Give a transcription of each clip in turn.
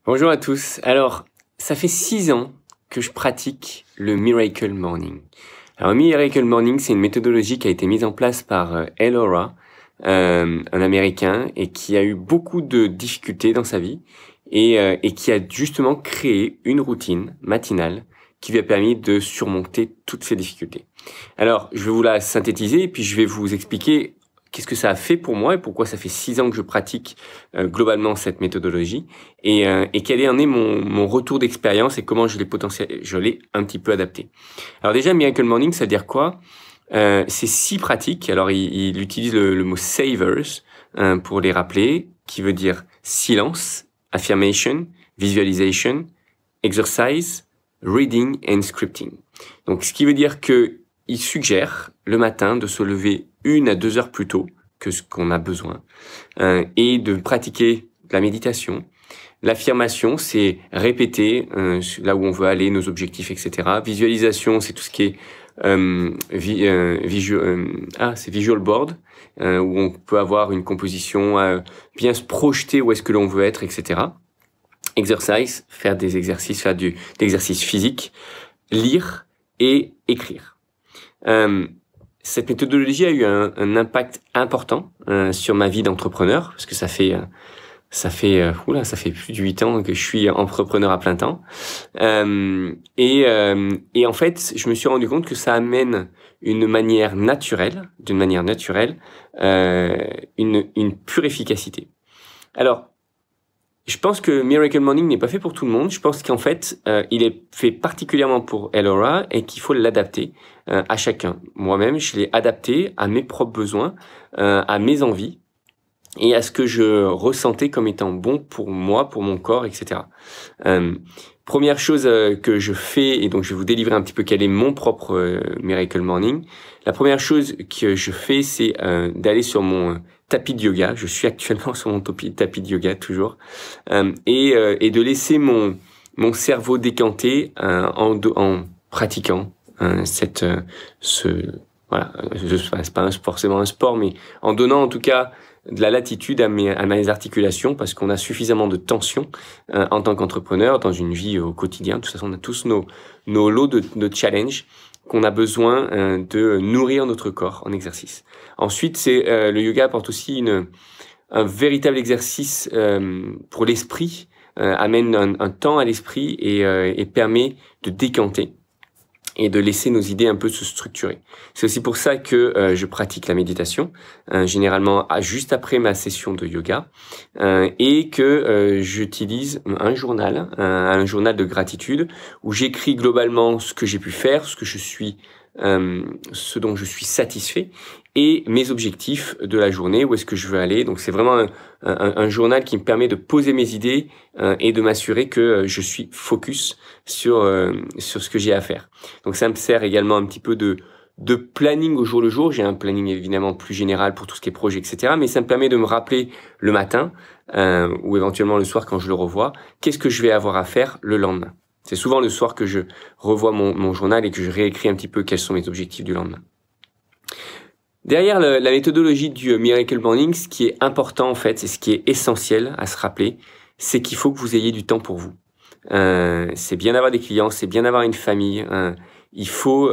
Bonjour à tous. Alors, ça fait 6 ans que je pratique le Miracle Morning. Alors, Miracle Morning, c'est une méthodologie qui a été mise en place par Elora, un Américain, et qui a eu beaucoup de difficultés dans sa vie, et qui a justement créé une routine matinale qui lui a permis de surmonter toutes ces difficultés. Alors, je vais vous la synthétiser, et puis je vais vous expliquer qu'est-ce que ça a fait pour moi et pourquoi ça fait 6 ans que je pratique globalement cette méthodologie et quel en est mon retour d'expérience et comment je l'ai un petit peu adapté. Alors déjà, Miracle Morning, ça veut dire quoi? C'est 6 pratiques. Alors il utilise le mot savers pour les rappeler, qui veut dire silence, affirmation, visualization, exercise, reading and scripting. Donc ce qui veut dire que il suggère le matin de se lever 1 à 2 heures plus tôt que ce qu'on a besoin et de pratiquer la méditation. L'affirmation, c'est répéter là où on veut aller, nos objectifs, etc. Visualisation, c'est tout ce qui est c'est visual board, où on peut avoir une composition, bien se projeter où est-ce que l'on veut être, etc. Exercise, faire des exercices, faire d'exercices physiques, lire et écrire. Cette méthodologie a eu un impact important sur ma vie d'entrepreneur, parce que ça fait plus de 8 ans que je suis entrepreneur à plein temps. Et en fait, je me suis rendu compte que ça amène d'une manière naturelle, une pure efficacité. Alors, je pense que Miracle Morning n'est pas fait pour tout le monde. Je pense qu'en fait, il est fait particulièrement pour Elora et qu'il faut l'adapter à chacun. Moi-même, je l'ai adapté à mes propres besoins, à mes envies et à ce que je ressentais comme étant bon pour moi, pour mon corps, etc. Première chose que je fais, et donc je vais vous délivrer un petit peu quel est mon propre Miracle Morning. La première chose que je fais, c'est d'aller sur mon tapis de yoga. Je suis actuellement sur mon tapis de yoga toujours, et de laisser mon cerveau décanter en pratiquant c'est pas forcément un sport, mais en donnant en tout cas de la latitude à mes articulations, parce qu'on a suffisamment de tension en tant qu'entrepreneur dans une vie au quotidien. De toute façon, on a tous nos lots de challenges qu'on a besoin de nourrir notre corps en exercice. Ensuite, le yoga apporte aussi un véritable exercice pour l'esprit, amène un temps à l'esprit et permet de décanter et de laisser nos idées un peu se structurer. C'est aussi pour ça que je pratique la méditation, généralement juste après ma session de yoga, et que j'utilise un journal de gratitude, où j'écris globalement ce que j'ai pu faire, ce dont je suis satisfait, et mes objectifs de la journée, où est-ce que je veux aller. Donc c'est vraiment un journal qui me permet de poser mes idées et de m'assurer que je suis focus sur ce que j'ai à faire. Donc ça me sert également un petit peu de planning au jour le jour. J'ai un planning évidemment plus général pour tout ce qui est projet, etc. Mais ça me permet de me rappeler le matin ou éventuellement le soir quand je le revois, qu'est-ce que je vais avoir à faire le lendemain. C'est souvent le soir que je revois mon journal et que je réécris un petit peu quels sont mes objectifs du lendemain. Derrière la méthodologie du Miracle Morning, ce qui est important en fait, et ce qui est essentiel à se rappeler, c'est qu'il faut que vous ayez du temps pour vous. C'est bien d'avoir des clients, c'est bien d'avoir une famille. Il faut,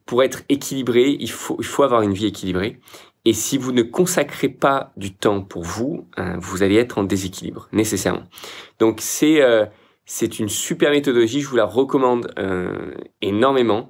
pour être équilibré, il faut avoir une vie équilibrée. Et si vous ne consacrez pas du temps pour vous, vous allez être en déséquilibre, nécessairement. Donc c'est une super méthodologie, je vous la recommande énormément.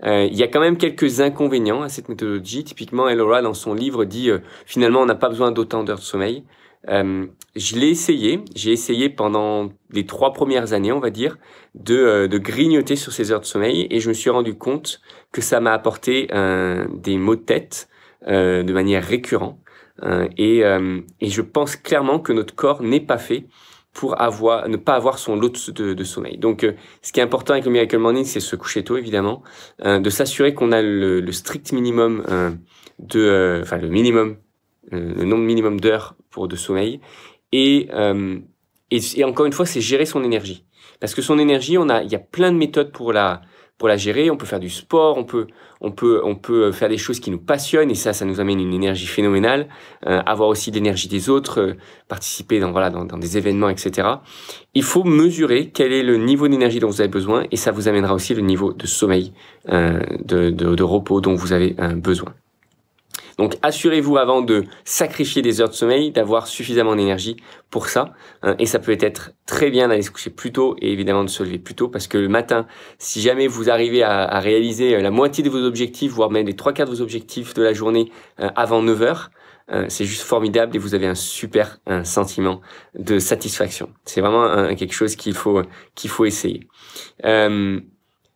Il y a quand même quelques inconvénients à cette méthodologie. Typiquement, Elora, dans son livre, dit finalement, on n'a pas besoin d'autant d'heures de sommeil. Je l'ai essayé. J'ai essayé pendant les 3 premières années, on va dire, de grignoter sur ces heures de sommeil, et je me suis rendu compte que ça m'a apporté des maux de tête de manière récurrente. Et je pense clairement que notre corps n'est pas fait pour ne pas avoir son lot de sommeil. Donc, ce qui est important avec le Miracle Morning, c'est se coucher tôt, évidemment, de s'assurer qu'on a le strict minimum le nombre minimum d'heures de sommeil, et encore une fois, c'est gérer son énergie, parce que son énergie, il y a plein de méthodes pour la pour la gérer. On peut faire du sport, on peut faire des choses qui nous passionnent et ça nous amène une énergie phénoménale. Avoir aussi l'énergie des autres, participer dans des événements, etc. Il faut mesurer quel est le niveau d'énergie dont vous avez besoin et ça vous amènera aussi le niveau de sommeil, de repos dont vous avez besoin. Donc, assurez-vous avant de sacrifier des heures de sommeil d'avoir suffisamment d'énergie pour ça. Et ça peut être très bien d'aller se coucher plus tôt et évidemment de se lever plus tôt parce que le matin, si jamais vous arrivez à réaliser la moitié de vos objectifs, voire même les 3/4 de vos objectifs de la journée avant 9 heures, c'est juste formidable et vous avez un super sentiment de satisfaction. C'est vraiment quelque chose qu'il faut essayer.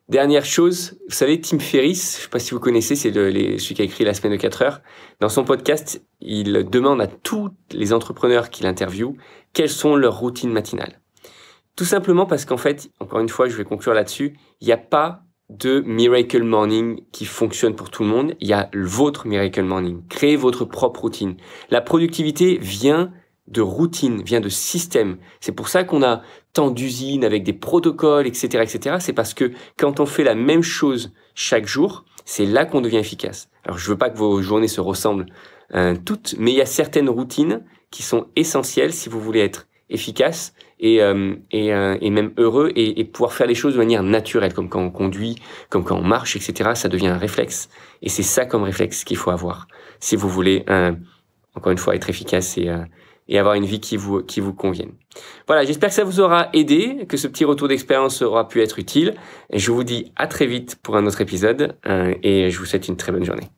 Dernière chose, vous savez, Tim Ferriss, je sais pas si vous connaissez, c'est celui qui a écrit La semaine de 4 heures. Dans son podcast, il demande à tous les entrepreneurs qu'il interviewe quelles sont leurs routines matinales. Tout simplement parce qu'en fait, encore une fois, je vais conclure là-dessus, il n'y a pas de miracle morning qui fonctionne pour tout le monde. Il y a votre miracle morning. Créez votre propre routine. La productivité vient de routine, vient de système. C'est pour ça qu'on a tant d'usines avec des protocoles, etc., etc. C'est parce que quand on fait la même chose chaque jour, c'est là qu'on devient efficace. Alors, je veux pas que vos journées se ressemblent toutes, mais il y a certaines routines qui sont essentielles si vous voulez être efficace et même heureux et pouvoir faire les choses de manière naturelle, comme quand on conduit, comme quand on marche, etc. Ça devient un réflexe. Et c'est ça comme réflexe qu'il faut avoir si vous voulez, encore une fois, être efficace et avoir une vie qui vous convienne. Voilà, j'espère que ça vous aura aidé, que ce petit retour d'expérience aura pu être utile. Et je vous dis à très vite pour un autre épisode et je vous souhaite une très bonne journée.